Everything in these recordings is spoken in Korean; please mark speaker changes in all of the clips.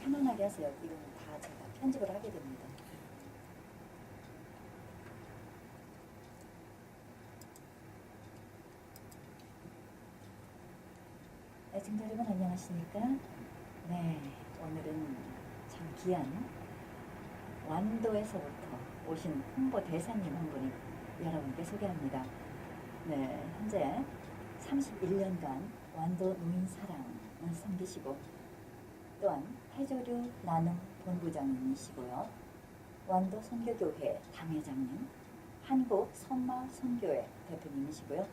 Speaker 1: 편안하게 하세요. 이건 다 제가 편집을 하게 됩니다. 애청자 여러분 안녕하십니까? 네, 오늘은 참 귀한 완도에서부터 오신 홍보 대사님 한 분이 여러분께 소개합니다. 네, 현재 31년간 완도 노인사랑을 섬기시고 또한 해조류 나눔 본부장님이시고요. 완도 선교교회 당회장님, 한국 선마 선교회 대표님이시고요.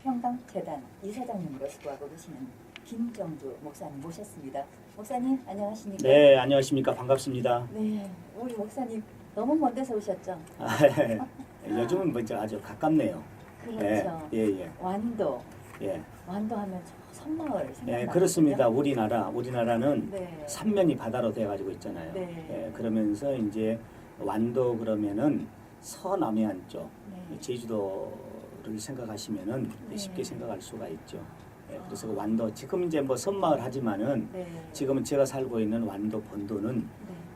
Speaker 1: 평강재단 이사장님으로 수고하고 계시는 김정주 목사님 모셨습니다. 목사님 안녕하십니까?
Speaker 2: 네, 안녕하십니까. 반갑습니다.
Speaker 1: 네, 우리 목사님 너무 먼 데서 오셨죠?
Speaker 2: 요즘은 먼저 아주 가깝네요.
Speaker 1: 그렇죠.
Speaker 2: 예.
Speaker 1: 완도.
Speaker 2: 예.
Speaker 1: 완도하면 섬마을 생각나거든요.
Speaker 2: 예, 그렇습니다. 우리나라는
Speaker 1: 네.
Speaker 2: 삼면이 바다로 되어 가지고 있잖아요.
Speaker 1: 네.
Speaker 2: 예, 그러면서 이제 완도 그러면은 서남해안 쪽
Speaker 1: 네.
Speaker 2: 제주도를 생각하시면은
Speaker 1: 네.
Speaker 2: 쉽게 생각할 수가 있죠. 예, 그래서 그 완도 지금 이제 뭐 섬마을 하지만은
Speaker 1: 네.
Speaker 2: 지금은 제가 살고 있는 완도 본도는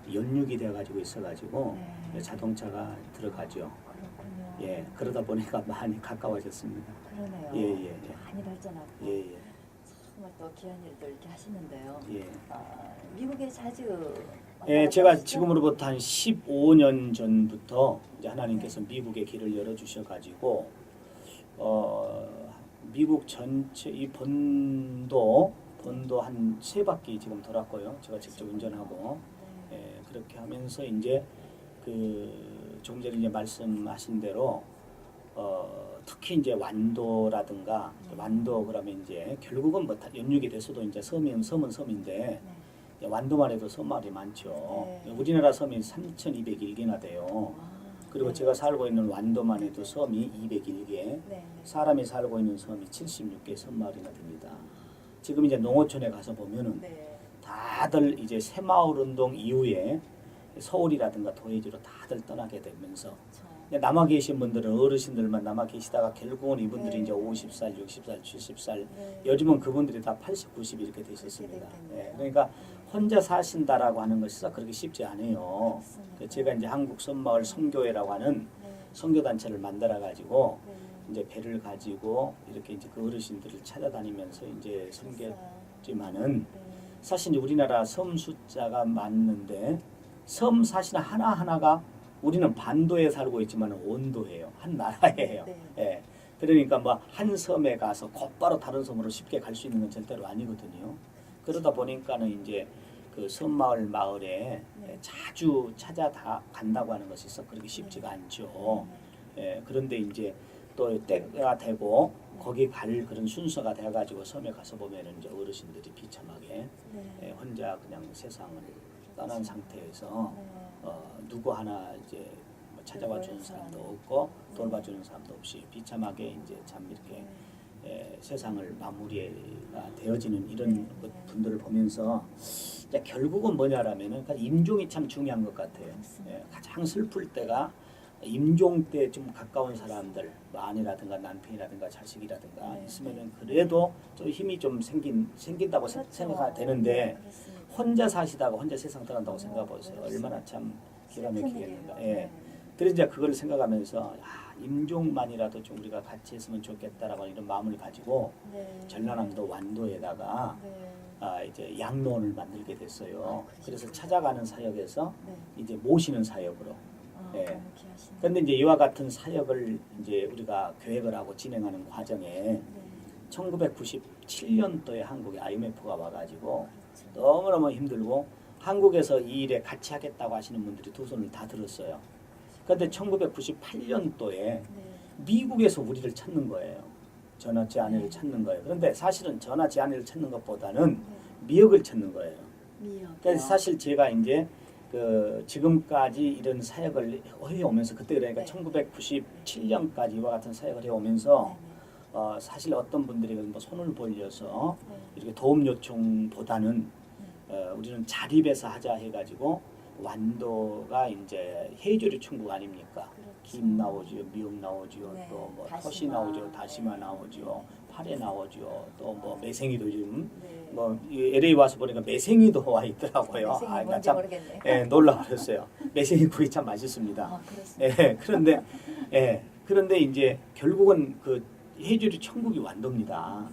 Speaker 1: 네.
Speaker 2: 연육이 되어 가지고 있어 가지고
Speaker 1: 네.
Speaker 2: 자동차가 들어가죠.
Speaker 1: 그렇군요.
Speaker 2: 예, 그러다 보니까 많이 가까워졌습니다.
Speaker 1: 그러네요.
Speaker 2: 예.
Speaker 1: 많이 발전하고
Speaker 2: 예.
Speaker 1: 정말 또 귀한 일들 이렇게 하시는데요.
Speaker 2: 예.
Speaker 1: 미국에 자주
Speaker 2: 예, 제가
Speaker 1: 가시죠?
Speaker 2: 지금으로부터 한 15년 전부터 이제 하나님께서 미국의 길을 열어 주셔 가지고 미국 전체 이 본도 한 세 바퀴 지금 돌았고요. 제가 직접 운전하고 예, 그렇게 하면서 이제 그 조금 전에 이제 말씀하신 대로 특히 이제 완도라든가 완도 그러면 이제 결국은 뭐 연육이 돼서도 이제 섬은 섬인데
Speaker 1: 네.
Speaker 2: 완도만 해도 섬마을이 많죠.
Speaker 1: 네.
Speaker 2: 우리나라 섬이 3,201개나 돼요. 그리고
Speaker 1: 네.
Speaker 2: 제가 살고 있는 완도만 해도 섬이 201개,
Speaker 1: 네.
Speaker 2: 사람이 살고 있는 섬이 76개 섬마을이나 됩니다. 지금 이제 농어촌에 가서 보면은
Speaker 1: 네.
Speaker 2: 다들 이제 새마을 운동 이후에 서울이라든가 도예지로 다들 떠나게 되면서
Speaker 1: 그렇죠.
Speaker 2: 남아 계신 분들은 어르신들만 남아 계시다가 결국은 이분들이
Speaker 1: 네.
Speaker 2: 이제 50살, 60살, 70살
Speaker 1: 네.
Speaker 2: 요즘은 그분들이 다 80, 90 이렇게 되셨습니다.
Speaker 1: 그렇게
Speaker 2: 예,
Speaker 1: 됐겠네요.
Speaker 2: 그러니까 혼자 사신다라고 하는 것이 그렇게 쉽지 않아요.
Speaker 1: 그렇습니다.
Speaker 2: 제가 이제 한국 선마을 선교회라고 하는
Speaker 1: 네.
Speaker 2: 선교 단체를 만들어 가지고
Speaker 1: 네.
Speaker 2: 이제 배를 가지고 이렇게 이제 그 어르신들을 찾아다니면서 이제 섬겼지만은
Speaker 1: 네.
Speaker 2: 사실 우리나라 섬 숫자가 많은데 섬 사실 하나하나가 우리는 반도에 살고 있지만 온도예요. 한 나라예요.
Speaker 1: 네.
Speaker 2: 예. 그러니까 뭐 한 섬에 가서 곧바로 다른 섬으로 쉽게 갈 수 있는 건 절대로 아니거든요. 그러다 보니까는 이제 그 섬마을 마을에
Speaker 1: 네.
Speaker 2: 자주 찾아간다고 하는 것이 그렇게 쉽지가 않죠. 예. 그런데 이제 또 때가 되고 거기 갈 그런 순서가 돼가지고 섬에 가서 보면은 이제 어르신들이 비참하게
Speaker 1: 네.
Speaker 2: 혼자 그냥 세상을 떠난 상태에서
Speaker 1: 네.
Speaker 2: 누구 하나 이제 뭐 찾아와 주는 사람도 없고 돌봐주는 사람도 없이 비참하게 이제 참 이렇게 세상을 마무리가 되어지는 이런 분들을 보면서 이제 결국은 뭐냐라면은 임종이 참 중요한 것 같아요. 가장 슬플 때가 임종 때 좀 가까운 사람들, 뭐 아내라든가 남편이라든가 자식이라든가
Speaker 1: 네.
Speaker 2: 있으면은 그래도 좀 힘이 좀 생긴다고
Speaker 1: 그렇죠.
Speaker 2: 생각이 되는데
Speaker 1: 그렇습니다.
Speaker 2: 혼자 사시다가 혼자 세상 떠난다고 생각해 보세요. 얼마나 참 기가 막히겠는가. 예. 그래서 이제 그걸 생각하면서 임종만이라도 좀 우리가 같이 했으면 좋겠다라고 이런 마음을 가지고
Speaker 1: 네.
Speaker 2: 전라남도 완도에다가
Speaker 1: 네.
Speaker 2: 이제 양로원을 만들게 됐어요. 그래서
Speaker 1: 그러시구나.
Speaker 2: 찾아가는 사역에서
Speaker 1: 네.
Speaker 2: 이제 모시는 사역으로. 예.
Speaker 1: 너무 귀하시네요.
Speaker 2: 그런데 이제 이와 같은 사역을 이제 우리가 계획을 하고 진행하는 과정에
Speaker 1: 네.
Speaker 2: 1997년도에 한국에 IMF가 와가지고
Speaker 1: 그렇죠.
Speaker 2: 너무너무 힘들고 한국에서 이 일에 같이 하겠다고 하시는 분들이 두 손을 다 들었어요. 그런데 1998년도에
Speaker 1: 네.
Speaker 2: 미국에서 우리를 찾는 거예요. 전화 제 아내를 찾는 거예요. 그런데 사실은 전화 제 아내를 찾는 것보다는 미역을 찾는 거예요.
Speaker 1: 미역.
Speaker 2: 그래서 사실 제가 이제 그 지금까지 이런 사역을 해오면서 그때 그러니까
Speaker 1: 네.
Speaker 2: 1997년까지 이와 같은 사역을 해오면서 사실 어떤 분들이 뭐 손을 벌려서
Speaker 1: 네.
Speaker 2: 이렇게 도움 요청보다는 우리는 자립해서 하자 해가지고 완도가 이제 해조류 천국 아닙니까?
Speaker 1: 그렇죠.
Speaker 2: 김 나오지요, 미역 나오지요,
Speaker 1: 네,
Speaker 2: 또 뭐
Speaker 1: 다시마.
Speaker 2: 토시 나오죠, 다시마 나오지요, 활에 나오죠. 또 뭐 매생이도 요즘
Speaker 1: 네.
Speaker 2: 뭐 LA 와서 보니까 매생이도 와 있더라고요.
Speaker 1: 매생이
Speaker 2: 나
Speaker 1: 뭔지
Speaker 2: 참
Speaker 1: 모르겠네요.
Speaker 2: 놀라웠어요. 매생이 구이 참 맛있습니다.
Speaker 1: 아, 그렇습니다.
Speaker 2: 그런데 이제 결국은 그 해주리 천국이 완도입니다.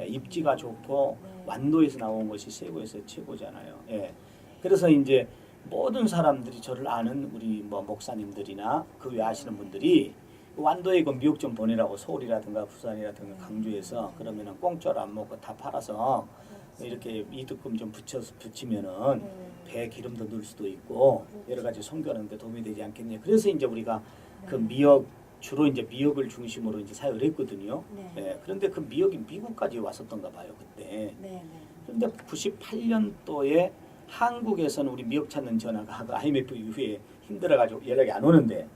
Speaker 2: 입지가 좋고
Speaker 1: 네.
Speaker 2: 완도에서 나온 것이 세고에서 최고잖아요. 그래서 이제 모든 사람들이 저를 아는 우리 뭐 목사님들이나 그 외 아시는 분들이 완도에 그 미역 좀 보내라고 서울이라든가 부산이라든가 강주에서 그러면은 공짜로 안 먹고 다 팔아서 이렇게 이득금 좀 붙이면은
Speaker 1: 네.
Speaker 2: 배 기름도 넣을 수도 있고 여러 가지 선교하는데 도움이 되지 않겠냐. 그래서 이제 우리가 그
Speaker 1: 네.
Speaker 2: 미역 주로 이제 미역을 중심으로 이제 사역을 했거든요.
Speaker 1: 네.
Speaker 2: 그런데 그 미역이 미국까지 왔었던가 봐요 그때.
Speaker 1: 네. 네.
Speaker 2: 그런데 98년도에 한국에서는 우리 미역 찾는 전화가 그 IMF 이후에 힘들어가지고 연락이 안 오는데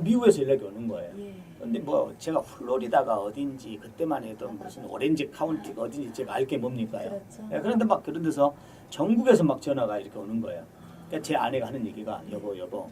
Speaker 2: 미국에서 연락이 오는 거예요.
Speaker 1: 예.
Speaker 2: 근데 뭐 제가 플로리다가 어딘지 그때만 해도 무슨 오렌지 카운티가 어딘지 제가 알 게 뭡니까요?
Speaker 1: 그렇죠.
Speaker 2: 그런데 막 그런 데서 전국에서 막 전화가 이렇게 오는 거예요. 그러니까 제 아내가 하는 얘기가 여보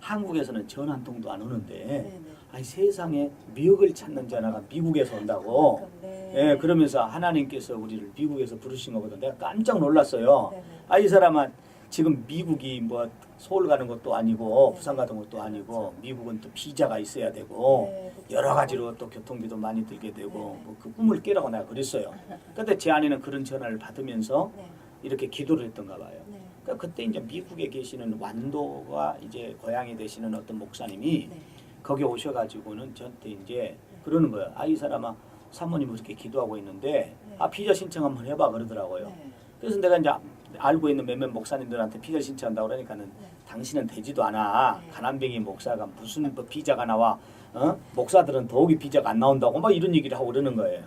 Speaker 2: 한국에서는 전화 한 통도 안 오는데
Speaker 1: 네.
Speaker 2: 아니 세상에 미역을 찾는 전화가 미국에서 온다고.
Speaker 1: 네.
Speaker 2: 그러면서 하나님께서 우리를 미국에서 부르신 거거든. 내가 깜짝 놀랐어요.
Speaker 1: 네.
Speaker 2: 이 사람은 지금 미국이 뭐 서울 가는 것도 아니고
Speaker 1: 네.
Speaker 2: 부산 가는 것도 아니고 미국은 또 비자가 있어야 되고
Speaker 1: 네. 그렇죠.
Speaker 2: 여러 가지로 또 교통비도 많이 들게 되고
Speaker 1: 네.
Speaker 2: 뭐 그 꿈을 깨라고 내가 그랬어요. 근데 제 아내는 그런 전화를 받으면서
Speaker 1: 네.
Speaker 2: 이렇게 기도를 했던가 봐요.
Speaker 1: 네.
Speaker 2: 그러니까 그때 이제 미국에 계시는 완도가 이제 고향이 되시는 어떤 목사님이
Speaker 1: 네.
Speaker 2: 거기 오셔가지고는 저한테 이제 그러는 거예요. 이 사람아 사모님 이렇게 기도하고 있는데
Speaker 1: 네.
Speaker 2: 비자 신청 한번 해봐 그러더라고요.
Speaker 1: 네.
Speaker 2: 그래서 내가 이제 알고 있는 몇몇 목사님들한테 비자 신청한다고 그러니까는
Speaker 1: 네.
Speaker 2: 당신은 되지도 않아.
Speaker 1: 네.
Speaker 2: 가난뱅이 목사가 무슨 뭐 비자가 나와. 목사들은 더욱이 비자가 안 나온다고 막 이런 얘기를 하고 그러는 거예요.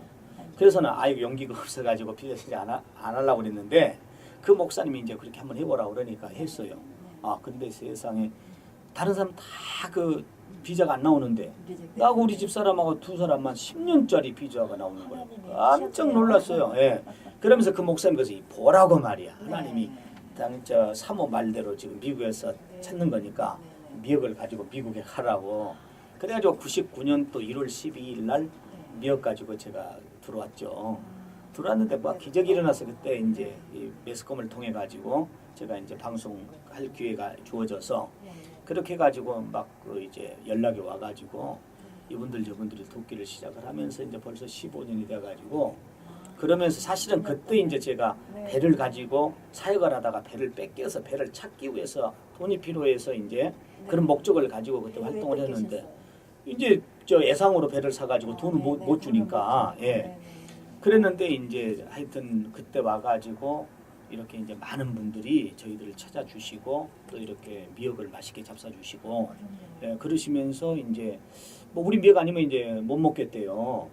Speaker 2: 그래서는 용기가 없어가지고 비자 신청 안 하려고 그랬는데 그 목사님이 이제 그렇게 한번 해보라고 그러니까 했어요. 근데 세상에 다른 사람 다 그 비자가 안 나오는데 나하고 우리 집 사람하고 두 사람만 10년짜리 비자가 나오는 거예요. 깜짝 놀랐어요. 그러면서 그 목사님께서 보라고 말이야. 하나님이 저 사모 말대로 지금 미국에서 찾는 거니까 미역을 가지고 미국에 가라고. 그래가지고 99년 또 1월 12일 날 미역 가지고 제가 들어왔죠. 들어왔는데 뭐 기적이 일어나서 그때 이제 이 매스컴을 통해 가지고 제가 이제 방송할 기회가 주어져서 그렇게 해가지고 막 그 이제 연락이 와가지고 이분들 저분들이 돕기를 시작을 하면서 이제 벌써 15년이 돼가지고 그러면서 사실은 그때 이제 제가 배를 가지고 사역을 하다가 배를 뺏겨서 배를 찾기 위해서 돈이 필요해서 이제 그런 목적을 가지고 그때 활동을 했는데 이제 저 예상으로 배를 사가지고 돈을 못 주니까 그랬는데 이제 하여튼 그때 와가지고 이렇게 이제 많은 분들이 저희들을 찾아주시고 또 이렇게 미역을 맛있게 잡숴주시고 그러시면서 이제 뭐 우리 미역 아니면 이제 못 먹겠대요.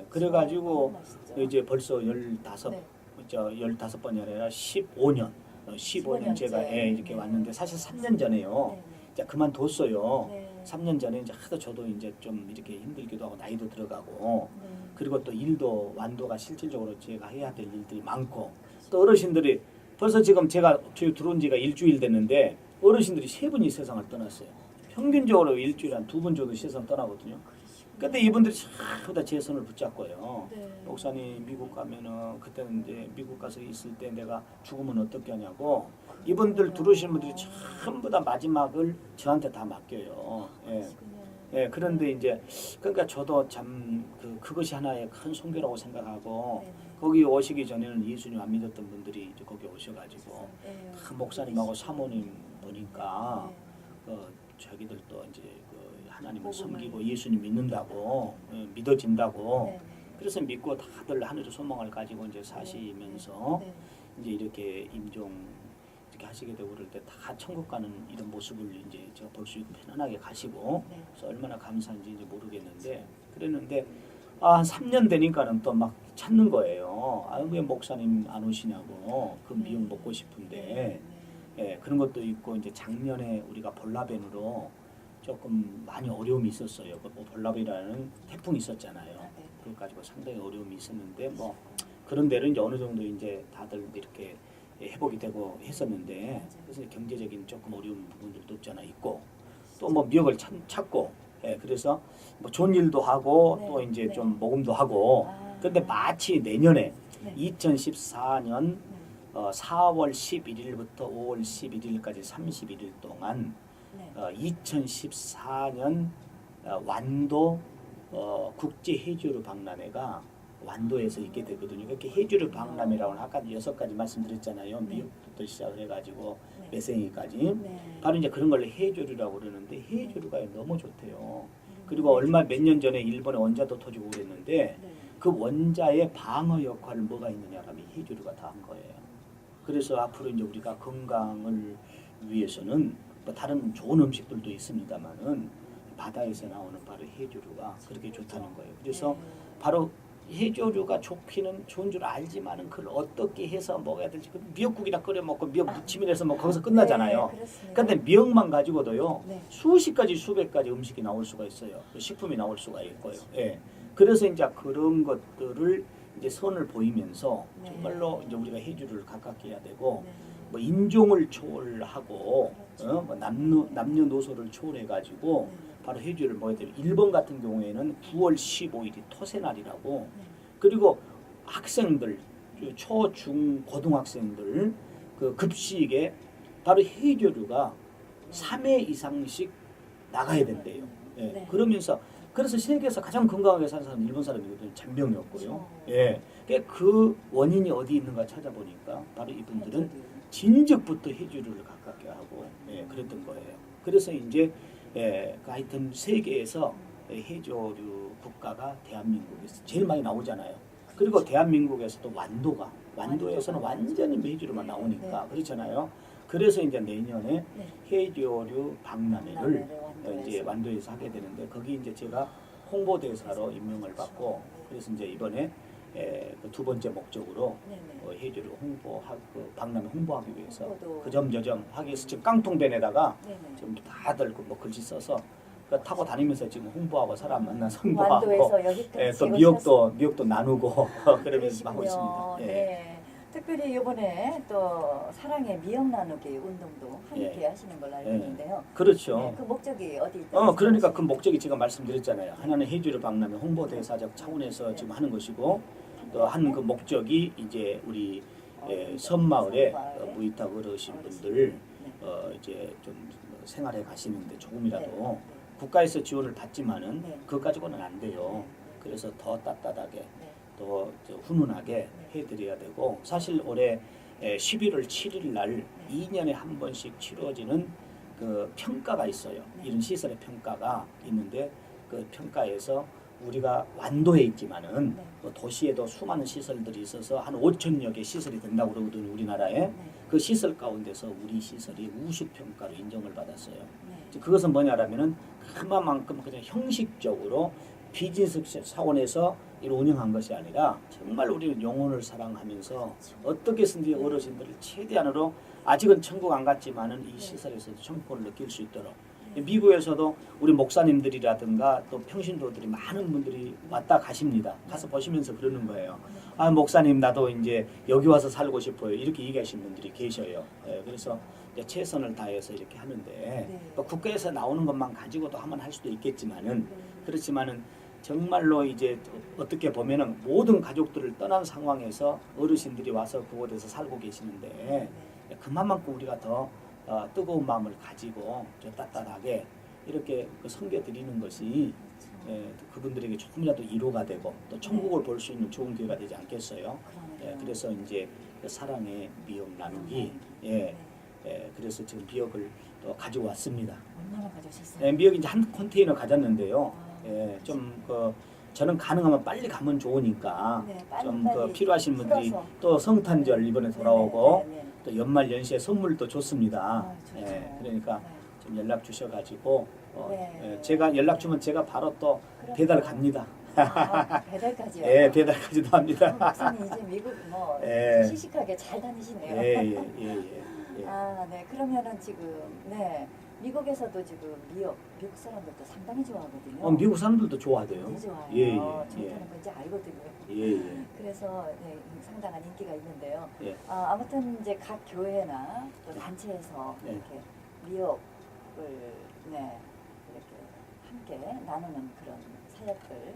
Speaker 2: 그래가지고 이제 벌써 15번이 아니라 15년 제가 이렇게 왔는데 사실 3년 전에요. 이제 그만뒀어요. 3년 전에 이제 하도 저도 이제 좀 이렇게 힘들기도 하고 나이도 들어가고 그리고 또 일도 완도가 실질적으로 제가 해야 될 일들이 많고 또 어르신들이 벌써 지금 제가 들어온 지가 일주일 됐는데 어르신들이 3분이 세상을 떠났어요. 평균적으로 일주일에 한 2분 정도 세상 떠나거든요. 근데 이분들이 전부 다 제 손을 붙잡고요. 목사님 미국 가면은 그때는 이제 미국 가서 있을 때 내가 죽으면 어떻게 하냐고 이분들 들어오시는 분들이 전부 다 마지막을 저한테 다 맡겨요. 그런데 이제 그러니까 저도 참 그것이 하나의 큰 손괴라고 생각하고 거기 오시기 전에는 예수님 안 믿었던 분들이 이제 거기 오셔가지고 목사님하고 사모님 보니까 자기들도 이제 하나님을 섬기고 예수님 믿는다고 믿어진다고 그래서 믿고 다들 하늘의 소망을 가지고 이제 사시면서 이제 이렇게 임종 이렇게 하시게 되고 그럴 때 다 천국 가는 이런 모습을 이제 제가 볼 수 있고 편안하게 가시고 그래서 얼마나 감사한지 이제 모르겠는데 그랬는데 한 3년 되니까는 또 막 찾는 거예요. 왜 목사님 안 오시냐고 그 미역 먹고 싶은데 그런 것도 있고 이제 작년에 우리가 볼라벤으로 조금 많이 어려움이 있었어요. 그 볼라벤이라는 태풍이 있었잖아요. 그걸 가지고 상당히 어려움이 있었는데 뭐 그런 데를 이제 어느 정도 이제 다들 이렇게 회복이 되고 했었는데 그래서 경제적인 조금 어려운 부분들도 없지 않아 있고 또 뭐 미역을 찾고 그래서 뭐 좋은 일도 하고 또 이제 좀 모금도 하고 그런데 마치 내년에
Speaker 1: 네.
Speaker 2: 2014년
Speaker 1: 네.
Speaker 2: 4월 11일부터 5월 11일까지 31일 동안
Speaker 1: 네.
Speaker 2: 2014년 완도 국제 해조류 박람회가 완도에서 있게 되거든요. 이렇게 해조류 박람회라고는 아까 6가지 말씀드렸잖아요.
Speaker 1: 네.
Speaker 2: 미역부터 시작을 해가지고
Speaker 1: 네.
Speaker 2: 매생이까지.
Speaker 1: 네.
Speaker 2: 바로 이제 그런 걸 해조류라고 그러는데 해조류가 너무 좋대요. 그리고 얼마 몇 년 전에 일본에 원자도 터지고 그랬는데
Speaker 1: 네.
Speaker 2: 그 원자의 방어 역할을 뭐가 있느냐가 해조류가 다 한 거예요. 그래서 앞으로 이제 우리가 건강을 위해서는 뭐 다른 좋은 음식들도 있습니다만은 바다에서 나오는 바로 해조류가 그렇게 좋다는 거예요. 그래서
Speaker 1: 네.
Speaker 2: 바로 해조류가 좋은 줄 알지만은 그걸 어떻게 해서 먹어야 될지 미역국이나 끓여 먹고 미역 무침이나 해서 뭐 거기서 끝나잖아요.
Speaker 1: 네, 그렇습니다.
Speaker 2: 그런데 미역만 가지고도요
Speaker 1: 네.
Speaker 2: 수십 가지 수백 가지 음식이 나올 수가 있어요. 식품이 나올 수가 있고요. 예. 그래서 이제 그런 것들을 이제 선을 보이면서
Speaker 1: 네.
Speaker 2: 정말로 이제 우리가 해조류를 가깝게 해야 되고
Speaker 1: 네.
Speaker 2: 뭐 인종을 초월하고
Speaker 1: 그렇죠.
Speaker 2: 뭐 남녀노소를 초월해가지고
Speaker 1: 네.
Speaker 2: 바로 해조를 먹어야 돼요. 일본 같은 경우에는 9월 15일이 토새날이라고
Speaker 1: 네.
Speaker 2: 그리고 학생들 초, 중, 고등학생들 그 급식에 바로 해조류가 3회 이상씩 나가야 된대요. 예.
Speaker 1: 네.
Speaker 2: 그러면서 그래서 세계에서 가장 건강하게 사는 사람은 일본 사람이거든요. 잔병이 없고요.
Speaker 1: 그렇죠.
Speaker 2: 예. 그 원인이 어디 있는가 찾아보니까 바로 이분들은
Speaker 1: 해조류.
Speaker 2: 진즉부터 해조류를 가깝게 하고 그랬던 거예요. 그래서 이제 하여튼 세계에서 해조류 국가가 대한민국에서 제일 많이 나오잖아요. 그리고 대한민국에서도 완도에서는 완전히 해조류만 나오니까 그렇잖아요. 그래서 이제 내년에
Speaker 1: 네.
Speaker 2: 해조류 박람회를
Speaker 1: 완도에서.
Speaker 2: 이제 완도에서 하게 되는데 거기 이제 제가 홍보대사로 임명을 받고 그래서 이제 이번에 그 두 번째 목적으로
Speaker 1: 네네.
Speaker 2: 해조류 홍보하고 박람회 홍보하기 위해서
Speaker 1: 홍보도.
Speaker 2: 그 점저점 하기 위해서 지금 깡통밴에다가
Speaker 1: 네네.
Speaker 2: 지금 다들 뭐 글씨 써서 타고 다니면서 지금 홍보하고 사람 만나 홍보하고
Speaker 1: 완도에서 여기까지
Speaker 2: 또 미역도 나누고 그러면서 하고 있습니다. 예.
Speaker 1: 네. 특별히 이번에 또 사랑의 미역 나누기 운동도 함께 하시는 걸로 알고 있는데요.
Speaker 2: 그렇죠.
Speaker 1: 네, 그 목적이 어디 있다고
Speaker 2: 그러니까 그 목적이 제가 말씀드렸잖아요. 하나는 해조류 박람회 홍보대사적 차원에서 지금 하는 것이고 또 한 그 목적이 이제 우리 섬마을에 무이탁 어르신 분들 이제 좀 생활해 가시는데 조금이라도 국가에서 지원을 받지만은 그것 가지고는 안 돼요. 그래서 더 따뜻하게 또 훈훈하게 해드려야 되고 사실 올해 11월 7일 날 2년에 한 번씩 치러지는 그 평가가 있어요. 이런 시설의 평가가 있는데 그 평가에서 우리가 완도에 있지만은 또 도시에도 수많은 시설들이 있어서 한 5천여 개 시설이 된다고 그러거든요. 우리나라에. 그 시설 가운데서 우리 시설이 우수 평가로 인정을 받았어요. 그것은 뭐냐라면은 그만큼 그냥 형식적으로 비즈니스 차원에서 이를 운영한 것이 아니라 정말 우리는 영혼을 사랑하면서 어떻게 해서든지 어르신들을 최대한으로 아직은 천국 안 갔지만은 이 시설에서도 천국을 느낄 수 있도록 미국에서도 우리 목사님들이라든가 또 평신도들이 많은 분들이 왔다 가십니다. 가서 보시면서 그러는 거예요. 아 목사님 나도 이제 여기 와서 살고 싶어요. 이렇게 얘기하시는 분들이 계셔요. 그래서 이제 최선을 다해서 이렇게 하는데 또 국가에서 나오는 것만 가지고도 하면 할 수도 있겠지만은 그렇지만은 정말로 이제 어떻게 보면은 모든 가족들을 떠난 상황에서 어르신들이 와서 그곳에서 살고 계시는데 그만큼 우리가 더 뜨거운 마음을 가지고 좀 따뜻하게 이렇게 섬겨드리는 것이 그분들에게 조금이라도 위로가 되고 또 천국을 볼 수 있는 좋은 기회가 되지 않겠어요. 그래서 이제 그 사랑의 미역 나누기 그래서 지금 미역을 또 가지고 왔습니다.
Speaker 1: 얼마나 가져오셨어요?
Speaker 2: 미역이 이제 한 컨테이너 가졌는데요. 좀 저는 가능하면 빨리 가면 좋으니까 좀 그 필요하신 분들이 또 성탄절 이번에 돌아오고 또 연말 연시에 선물도 좋습니다. 그러니까 좀 연락 주셔가지고 제가 연락 주면 제가 바로 또 배달 갑니다.
Speaker 1: 배달까지요?
Speaker 2: 예, 배달까지도 합니다.
Speaker 1: 목사님 이제 미국 뭐 시식하게 잘 다니시네요. 네. 그러면은 지금 미국에서도 지금 미국 사람들도 상당히 좋아하거든요.
Speaker 2: 미국 사람들도 좋아하대요.
Speaker 1: 굉장히 좋아해요.
Speaker 2: 예.
Speaker 1: 좋다는 건지 알거든요.
Speaker 2: 예.
Speaker 1: 그래서 상당한 인기가 있는데요. 아무튼 이제 각 교회나 또 단체에서 이렇게 미역을 이렇게 함께 나누는 그런 사역들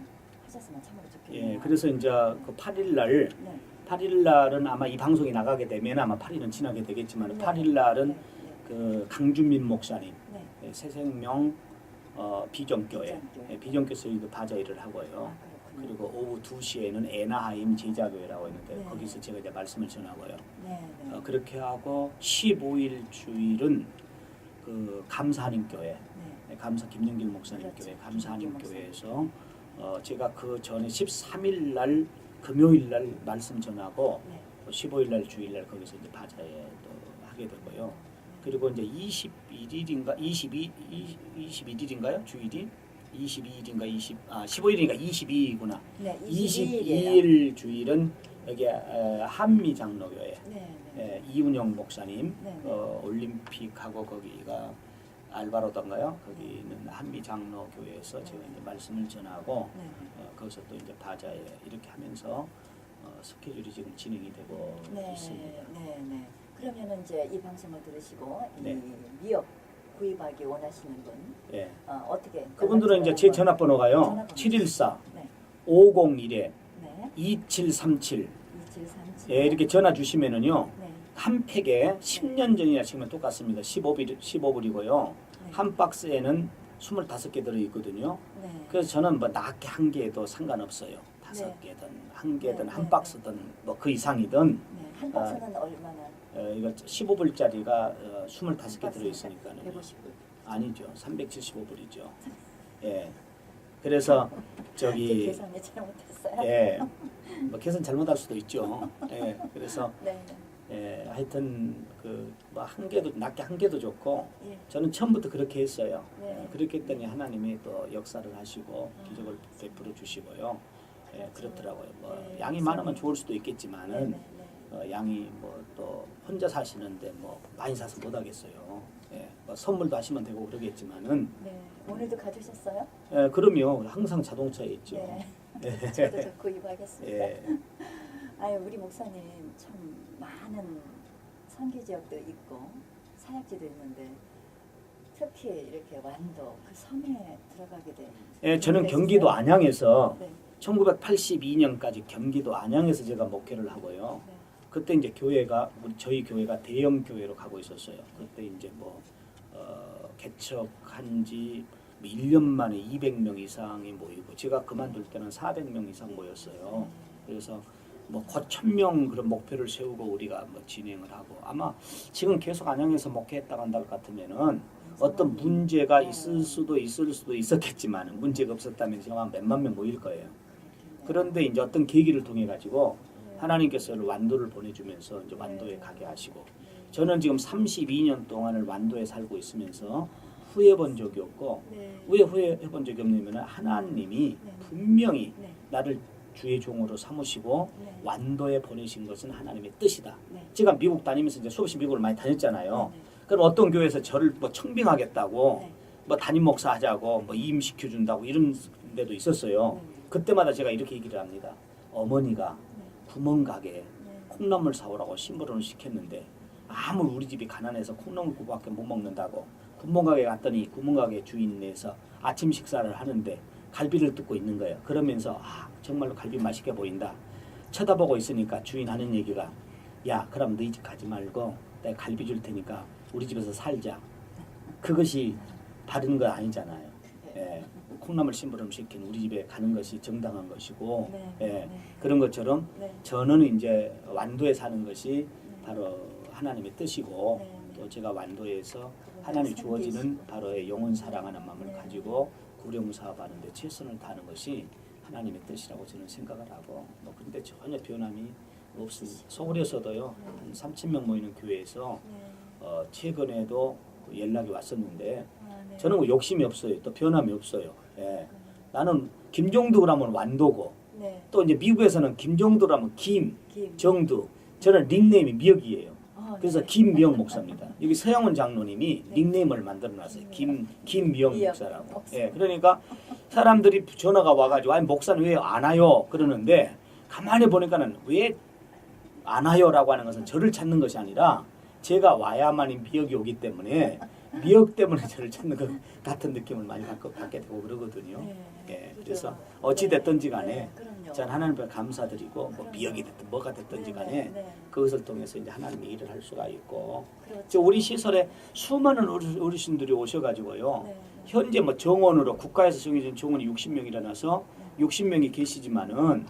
Speaker 1: 하셨으면 참으로 좋겠네요.
Speaker 2: 예, 그래서 이제 그 8일 날
Speaker 1: 네.
Speaker 2: 8일 날은 아마 이 방송이 나가게 되면 아마 8일은 지나게 되겠지만
Speaker 1: 네.
Speaker 2: 8일 날은
Speaker 1: 네.
Speaker 2: 그 강준민 목사님
Speaker 1: 네.
Speaker 2: 예, 새생명 비전교회
Speaker 1: 비전교회.
Speaker 2: 비전교회에서 바자회를 하고요.
Speaker 1: 아, 그렇군요.
Speaker 2: 그리고 오후 2시에는 에나하임 제자교회라고 있는데
Speaker 1: 네.
Speaker 2: 거기서 제가 이제 말씀을 전하고요.
Speaker 1: 네. 네.
Speaker 2: 그렇게 하고 15일 주일은 그 감사하는 교회,
Speaker 1: 네.
Speaker 2: 감사 김영길 목사님
Speaker 1: 그렇죠.
Speaker 2: 교회, 감사하는
Speaker 1: 김영길
Speaker 2: 교회에서 제가 그 전에 13일 날 금요일 날 말씀 전하고
Speaker 1: 네.
Speaker 2: 15일 날 주일 날 거기서 이제 바자회도 하게 되고요. 그리고 이제 21일인가 21일인가요? 주일이 22일인가 15일인가 22일이구나.
Speaker 1: 네.
Speaker 2: 22일 주일은 여기 한미 장로교회
Speaker 1: 네.
Speaker 2: 이운영 목사님
Speaker 1: 네.
Speaker 2: 올림픽하고 거기가 알바로던가요? 거기는 한미 장로교회에서 제가 이제 말씀을 전하고
Speaker 1: 네.
Speaker 2: 거기서 또 이제 바자회 이렇게 하면서 스케줄이 지금 진행이 되고
Speaker 1: 네.
Speaker 2: 있습니다.
Speaker 1: 네. 네. 그러면은 이제 이 방송을 들으시고
Speaker 2: 네.
Speaker 1: 이 미역 구입하기 원하시는 분
Speaker 2: 예.
Speaker 1: 어떻게
Speaker 2: 그분들은 이제 제 전화번호가요.
Speaker 1: 전화번호.
Speaker 2: 714
Speaker 1: 네.
Speaker 2: 501에
Speaker 1: 네.
Speaker 2: 2737
Speaker 1: 2737
Speaker 2: 예, 이렇게 전화 주시면은요.
Speaker 1: 네.
Speaker 2: 한 팩에 10년 전이나 지금 똑같습니다. 15불이고요.
Speaker 1: 네.
Speaker 2: 한 박스에는 25개 들어 있거든요.
Speaker 1: 네.
Speaker 2: 그래서 저는 뭐 낮게 한 개도 상관없어요. 5개든 한 개든
Speaker 1: 네,
Speaker 2: 한
Speaker 1: 네,
Speaker 2: 박스든 뭐 그 이상이든
Speaker 1: 네. 한 박스는 얼마나?
Speaker 2: 이거 15불짜리가 25개 들어 있으니까요.
Speaker 1: 150불.
Speaker 2: 아니죠. 375불이죠. 예. 그래서 저기
Speaker 1: 계산이 잘못했어요.
Speaker 2: 예. 뭐 계산 잘못할 수도 있죠. 예. 그래서
Speaker 1: 네.
Speaker 2: 예, 하여튼 그 뭐 한 개도 낮게 한 개도 좋고
Speaker 1: 예.
Speaker 2: 저는 처음부터 그렇게 했어요.
Speaker 1: 네.
Speaker 2: 그렇게 했더니 하나님이 또 역사를 하시고 기적을 베풀어 주시고요. 예, 그렇더라고요. 뭐
Speaker 1: 네,
Speaker 2: 양이 많으면 좋을 수도 있겠지만은
Speaker 1: 네, 네.
Speaker 2: 양이 뭐 또 혼자 사시는데 뭐 많이 사서 못 하겠어요. 예, 뭐 선물도 하시면 되고 그러겠지만은
Speaker 1: 네. 오늘도 가주셨어요?
Speaker 2: 예, 그럼요. 항상 자동차에 있죠.
Speaker 1: 네.
Speaker 2: 예.
Speaker 1: 저도 저 구입하겠습니다.
Speaker 2: 예.
Speaker 1: 아유, 우리 목사님 참 많은 선교 지역도 있고 사역지도 있는데 특히 이렇게 완도 그 섬에 들어가게 된.
Speaker 2: 예, 저는 경기도 안양에서
Speaker 1: 네.
Speaker 2: 1982년까지 경기도 안양에서 제가 목회를 하고요.
Speaker 1: 네.
Speaker 2: 그때 이제 교회가 저희 교회가 대형 교회로 가고 있었어요. 그때 이제 뭐 개척한 지 1년 만에 200명 이상이 모이고 제가 그만둘 때는 400명 이상 모였어요. 그래서 뭐 곧 1000명 그런 목표를 세우고 우리가 뭐 진행을 하고 아마 지금 계속 안양에서 목회했다고 한다 같으면은 어떤 문제가 있을 수도 있었겠지만 문제가 없었다면 지금 한 몇만 명 모일 거예요. 그런데 이제 어떤 계기를 통해 가지고 하나님께서 완도를 보내주면서 이제 완도에 가게 하시고 저는 지금 32년 동안을 완도에 살고 있으면서 후회해본 적이 없고
Speaker 1: 네.
Speaker 2: 왜 후회해본 적이 없냐면 하나님이
Speaker 1: 네.
Speaker 2: 분명히
Speaker 1: 네.
Speaker 2: 나를 주의 종으로 삼으시고
Speaker 1: 네.
Speaker 2: 완도에 보내신 것은 하나님의 뜻이다.
Speaker 1: 네.
Speaker 2: 제가 미국 다니면서 이제 수없이 미국을 많이 다녔잖아요.
Speaker 1: 네.
Speaker 2: 그럼 어떤 교회에서 저를 뭐 청빙하겠다고
Speaker 1: 네.
Speaker 2: 뭐 담임 목사 하자고 뭐 이임시켜 준다고 이런 데도 있었어요.
Speaker 1: 네.
Speaker 2: 그때마다 제가 이렇게 얘기를 합니다. 어머니가
Speaker 1: 네.
Speaker 2: 구멍가게에
Speaker 1: 네.
Speaker 2: 콩나물 사오라고 심부름을 시켰는데 아무리 우리 집이 가난해서 콩나물국밖에 못 먹는다고 구멍가게 갔더니 구멍가게 주인에서 아침 식사를 하는데 갈비를 뜯고 있는 거예요. 그러면서 정말로 갈비 맛있게 보인다. 쳐다보고 있으니까 주인 하는 얘기가 야 그럼 너희 집 가지 말고 내가 갈비 줄 테니까 우리 집에서 살자. 그것이 바른 거 아니잖아요. 예. 콩나물 심부름 시킨 우리 집에 가는 것이 정당한 것이고
Speaker 1: 네.
Speaker 2: 예.
Speaker 1: 네.
Speaker 2: 그런 것처럼
Speaker 1: 네.
Speaker 2: 저는 이제 완도에 사는 것이 바로 하나님의 뜻이고
Speaker 1: 네.
Speaker 2: 또 제가 완도에서 하나님이 주어지는 바로 영혼 사랑하는 마음을
Speaker 1: 네.
Speaker 2: 가지고 구령 사업하는데 최선을 다하는 것이 하나님의 뜻이라고 저는 생각을 하고 뭐 근데 전혀 변함이 없습니다. 서울에서도요 한 3,000명 모이는 교회에서
Speaker 1: 네.
Speaker 2: 최근에도 연락이 왔었는데
Speaker 1: 네.
Speaker 2: 저는 뭐 욕심이 없어요. 또 변함이 없어요. 예. 나는 김종두 그러면 완도고
Speaker 1: 네.
Speaker 2: 또 이제 미국에서는 김종두 그러면
Speaker 1: 김.
Speaker 2: 정두 저는 닉네임이 미역이에요. 그래서
Speaker 1: 네.
Speaker 2: 김미영 목사입니다. 여기 서영훈 장로님이
Speaker 1: 네.
Speaker 2: 닉네임을 만들어놨어요. 김미영
Speaker 1: 미영
Speaker 2: 목사라고.
Speaker 1: 목사.
Speaker 2: 예, 그러니까 사람들이 전화가 와가지고 아니 목사는 왜 안 와요? 그러는데 가만히 보니까는 왜 안 와요라고 하는 것은 저를 찾는 것이 아니라 제가 와야만이 미역이 오기 때문에 미역 때문에 저를 찾는 것 같은 느낌을 많이 받게 되고 그러거든요.
Speaker 1: 네.
Speaker 2: 예,
Speaker 1: 그죠.
Speaker 2: 그래서 어찌 됐든지 간에
Speaker 1: 네, 그럼요.
Speaker 2: 저는 하나님 앞에 감사드리고 뭐
Speaker 1: 그럼요.
Speaker 2: 미역이 됐든 뭐가 됐든지
Speaker 1: 네,
Speaker 2: 간에
Speaker 1: 네, 네.
Speaker 2: 그것을 통해서 이제 하나님의 일을 할 수가 있고
Speaker 1: 그렇죠.
Speaker 2: 우리 시설에 수많은 어르신들이 오셔가지고요.
Speaker 1: 네, 네.
Speaker 2: 현재 뭐 정원으로 국가에서 정해진 정원이 60명이라서 60명이 계시지만은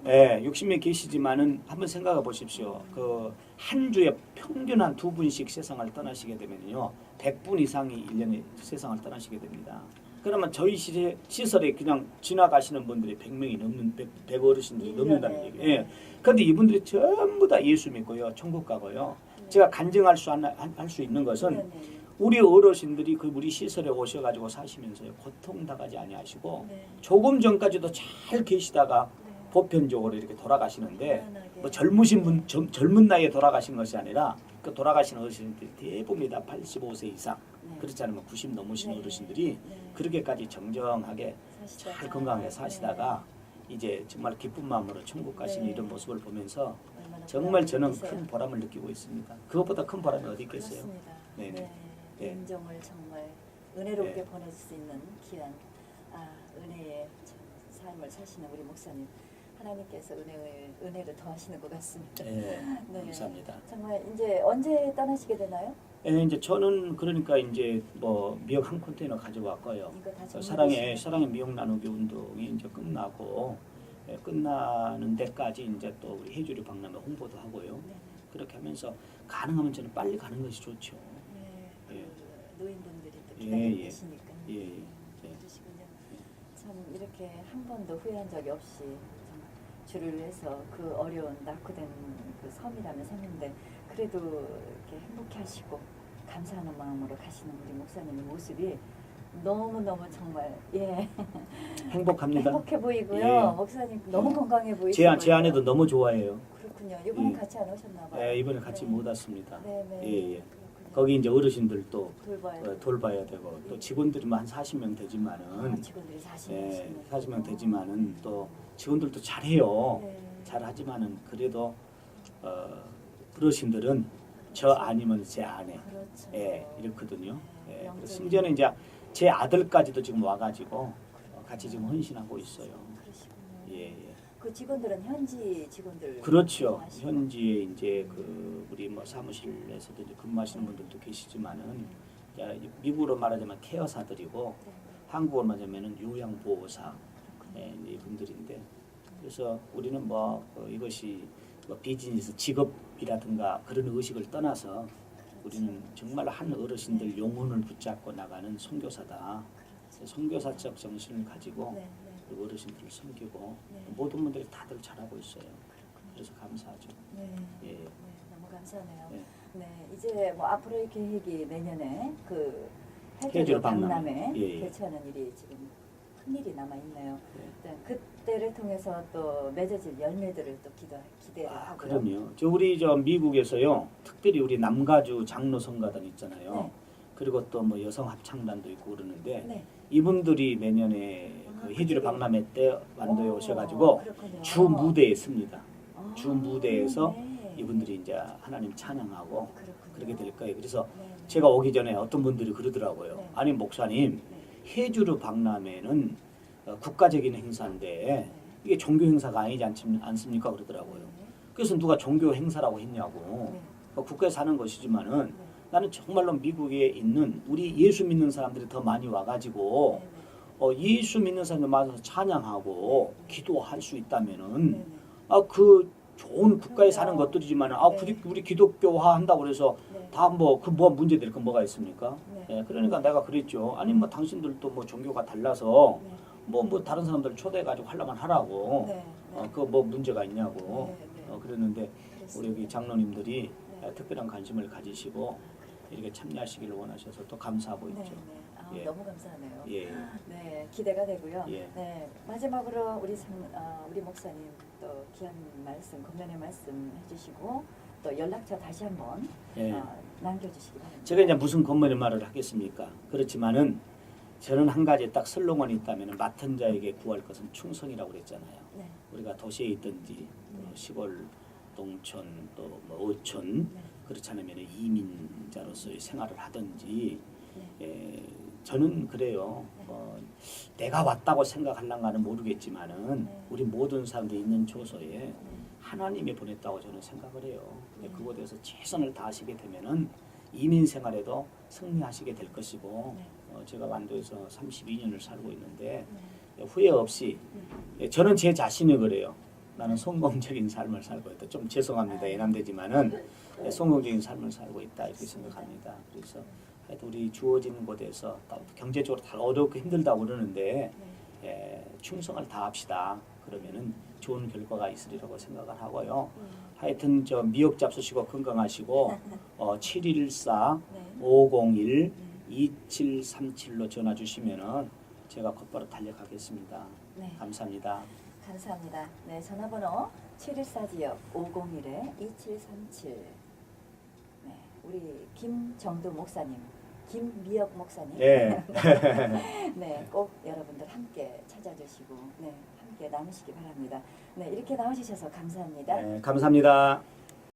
Speaker 2: 예, 60명 계시지만은 한번 생각해 보십시오. 그 한 주에 평균 한 2분씩 세상을 떠나시게 되면요. 100분 이상이 1년에 세상을 떠나시게 됩니다. 그러면 저희 시설에 그냥 지나가시는 분들이 100명이 넘는 100 어르신들이 넘는다는 얘기예요. 예. 그런데 이분들이 전부 다 예수 믿고요. 천국 가고요. 제가 간증할 수 있는 것은
Speaker 1: 네, 네.
Speaker 2: 우리 어르신들이 그 우리 시설에 오셔가지고 사시면서요. 고통 당하지 아니하시고
Speaker 1: 네.
Speaker 2: 조금 전까지도 잘 계시다가 보편적으로 이렇게 돌아가시는데 뭐 젊은 나이에 돌아가신 것이 아니라 그 돌아가신 어르신들이 대부분 다 85세 이상
Speaker 1: 네.
Speaker 2: 그렇지 않으면 90 넘으신
Speaker 1: 네.
Speaker 2: 어르신들이
Speaker 1: 네.
Speaker 2: 그렇게까지 정정하게
Speaker 1: 사시다가.
Speaker 2: 잘 건강하게 사시다가 이제 정말 기쁜 마음으로 천국 가시는
Speaker 1: 네.
Speaker 2: 이런 모습을 보면서
Speaker 1: 얼마나
Speaker 2: 정말 저는
Speaker 1: 보람을
Speaker 2: 큰
Speaker 1: 느끼세요?
Speaker 2: 보람을 느끼고 있습니다. 그것보다 큰 보람이 어디 있겠어요?
Speaker 1: 그렇습니다.
Speaker 2: 네,
Speaker 1: 네.
Speaker 2: 네.
Speaker 1: 인정을 정말 은혜롭게
Speaker 2: 네.
Speaker 1: 보내줄 수 있는 귀한 은혜의 삶을 사시는 우리 목사님. 하나님께서 은혜를 더하시는 것 같습니다.
Speaker 2: 네,
Speaker 1: 네.
Speaker 2: 감사합니다.
Speaker 1: 정말 이제 언제 떠나시게 되나요?
Speaker 2: 예, 이제 저는 그러니까 이제 뭐 미역 한 컨테이너 가져왔고요.
Speaker 1: 이거 다
Speaker 2: 사랑의 미역 나누기 운동이 이제 끝나고 끝나는 데까지 이제 또 우리 해주리 박람회 홍보도 하고요.
Speaker 1: 네.
Speaker 2: 그렇게 하면서 가능하면 저는 빨리 가는 것이 좋죠.
Speaker 1: 네. 그
Speaker 2: 예.
Speaker 1: 노인분들이 또
Speaker 2: 예,
Speaker 1: 기다리고
Speaker 2: 예.
Speaker 1: 계시니까.
Speaker 2: 예, 예.
Speaker 1: 그러시군요. 참 이렇게 한 번도 후회한 적이 없이 참 주를 위해서 그 어려운 낙후된 그 섬이라는 섬인데 그래도 이렇게 행복해하시고 감사하는 마음으로 가시는 우리 목사님의 모습이 너무너무 정말
Speaker 2: 행복합니다.
Speaker 1: 행복해 보이고요.
Speaker 2: 예.
Speaker 1: 목사님 너무 건강해 보이시고
Speaker 2: 제 아내도 너무 좋아해요.
Speaker 1: 그렇군요. 이번에
Speaker 2: 예.
Speaker 1: 같이 안 오셨나 봐요.
Speaker 2: 예, 이번에 같이
Speaker 1: 네.
Speaker 2: 못 왔습니다.
Speaker 1: 네네.
Speaker 2: 예, 예.
Speaker 1: 그렇군요.
Speaker 2: 거기 이제 어르신들도
Speaker 1: 돌봐야
Speaker 2: 돌봐야 되고 또 직원들이만 한 40명 되지만은
Speaker 1: 직원들이 40명
Speaker 2: 예, 40명 되지만은 또 직원들도 잘해요.
Speaker 1: 네.
Speaker 2: 잘하지만은 그래도 어르신들은 저 아니면 제 아내
Speaker 1: 그렇죠.
Speaker 2: 예, 이렇거든요.
Speaker 1: 네,
Speaker 2: 예,
Speaker 1: 영적인-
Speaker 2: 그래서 심지어는 이제 제 아들까지도 지금 와가지고 같이 지금 헌신하고 있어요.
Speaker 1: 그러시군요.
Speaker 2: 예, 예.
Speaker 1: 그 직원들은 현지 직원들
Speaker 2: 그렇죠.
Speaker 1: 활동하시고.
Speaker 2: 현지에 이제 그 우리 뭐 사무실에서도 이제 근무하시는 분들도 계시지만은 이제 미국으로 말하자면 케어사들이고
Speaker 1: 네.
Speaker 2: 한국으로 말하자면은 요양보호사 예, 이제 분들인데 그래서 우리는 뭐 이것이 뭐 비즈니스 직업이라든가 그런 의식을 떠나서 우리는 정말 한 어르신들 영혼을 붙잡고 나가는 선교사다. 선교사적 정신을 가지고
Speaker 1: 네, 네.
Speaker 2: 그 어르신들을 섬기고
Speaker 1: 네.
Speaker 2: 모든 분들이 다들 잘하고 있어요. 그래서 감사하죠.
Speaker 1: 네.
Speaker 2: 예.
Speaker 1: 네, 너무 감사하네요.
Speaker 2: 네.
Speaker 1: 네, 이제 뭐 앞으로의 계획이 내년에 그
Speaker 2: 해주로
Speaker 1: 해주로
Speaker 2: 박람회.
Speaker 1: 박람회
Speaker 2: 예, 예.
Speaker 1: 개최하는 일이 지금 큰 일이 남아 있네요.
Speaker 2: 네.
Speaker 1: 네, 그때를 통해서 또 맺어질 열매들을 또 기대를 하고요.
Speaker 2: 그럼요. 저 미국에서요. 특별히 우리 남가주 장로 성가단 있잖아요.
Speaker 1: 네.
Speaker 2: 그리고 또 뭐 여성 합창단도 있고 그러는데
Speaker 1: 네.
Speaker 2: 이분들이 내년에 그 해주로
Speaker 1: 그쪽에-
Speaker 2: 박람회 때 완도에 오셔가지고
Speaker 1: 그렇군요.
Speaker 2: 주 무대에 씁니다.
Speaker 1: 아,
Speaker 2: 주 무대에서
Speaker 1: 네.
Speaker 2: 이분들이 이제 하나님 찬양하고
Speaker 1: 그렇군요.
Speaker 2: 그렇게 될 거예요. 그래서
Speaker 1: 네, 네.
Speaker 2: 제가 오기 전에 어떤 분들이 그러더라고요.
Speaker 1: 네.
Speaker 2: 아니 목사님,
Speaker 1: 네.
Speaker 2: 해주르 박람회는 국가적인 행사인데 이게 종교 행사가 아니지 않습니까? 그러더라고요.
Speaker 1: 네.
Speaker 2: 그래서 누가 종교 행사라고 했냐고.
Speaker 1: 네.
Speaker 2: 국가에서 하는 것이지만은
Speaker 1: 네.
Speaker 2: 나는 정말로 미국에 있는 우리 예수 믿는 사람들이 더 많이 와가지고
Speaker 1: 네,
Speaker 2: 예수 믿는 사람들 만나서 찬양하고 기도할 수
Speaker 1: 네.
Speaker 2: 있다면은
Speaker 1: 네.
Speaker 2: 그 좋은 국가에 사는
Speaker 1: 그럼요.
Speaker 2: 것들이지만은
Speaker 1: 네.
Speaker 2: 우리 기독교화 한다고 그래서
Speaker 1: 네.
Speaker 2: 다 뭐 문제 될 건 뭐가 있습니까?
Speaker 1: 네.
Speaker 2: 예, 그러니까 내가 그랬죠. 아니 뭐 당신들도 뭐 종교가 달라서
Speaker 1: 네.
Speaker 2: 뭐 다른 사람들 초대해 가지고 하려면 하라고.
Speaker 1: 네. 네.
Speaker 2: 그 뭐 문제가 있냐고.
Speaker 1: 네, 네.
Speaker 2: 그랬는데 우리 여기
Speaker 1: 그렇습니다.
Speaker 2: 장로님들이
Speaker 1: 네.
Speaker 2: 특별한 관심을 가지시고 이렇게 참여하시기를 원하셔서 또 감사하고
Speaker 1: 네,
Speaker 2: 있죠.
Speaker 1: 네.
Speaker 2: 예.
Speaker 1: 너무 감사하네요.
Speaker 2: 예.
Speaker 1: 네, 기대가 되고요.
Speaker 2: 예.
Speaker 1: 네, 마지막으로 우리 목사님 또 귀한 말씀, 권면의 말씀 해주시고 또 연락처 다시 한번
Speaker 2: 예.
Speaker 1: 남겨주시기 바랍니다.
Speaker 2: 제가 이제 무슨 건물의 말을 하겠습니까? 그렇지만은 저는 한 가지 딱 슬로건이 있다면 맡은 자에게 구할 것은 충성이라고 그랬잖아요.
Speaker 1: 네,
Speaker 2: 우리가 도시에 있든지 또 시골 농촌 또 뭐 어촌
Speaker 1: 네.
Speaker 2: 그렇지 않으면 이민자로서의 생활을 하든지 저는 그래요. 내가 왔다고 생각하려가는 모르겠지만은
Speaker 1: 네.
Speaker 2: 우리 모든 사람들이 있는 조소에 하나님이 보냈다고 저는 생각을 해요. 근데 그곳에서 최선을 다하시게 되면은 이민 생활에도 승리하시게 될 것이고 제가 완도에서 32년을 살고 있는데 후회 없이 저는 제 자신이 그래요. 나는 성공적인 삶을 살고 있다. 좀 죄송합니다. 예남되지만은 성공적인 삶을 살고 있다 이렇게 생각합니다. 그래서 하여튼 우리 주어진 곳에서 경제적으로 다 어렵고 힘들다고 그러는데 충성을 다합시다. 그러면은 좋은 결과가 있으리라고 생각을 하고요. 하여튼 저 미역 잡수시고 건강하시고 714 501 2737로 전화 주시면은 제가 곧바로 달려가겠습니다.
Speaker 1: 네.
Speaker 2: 감사합니다.
Speaker 1: 감사합니다. 네, 전화번호 714지역 501-2737. 네, 우리 김정도 목사님, 김미역 목사님.
Speaker 2: 예.
Speaker 1: 네, 꼭 여러분들 함께 찾아주시고, 네, 함께 나누시기 바랍니다. 네, 이렇게 나와주셔서 감사합니다.
Speaker 2: 네, 감사합니다.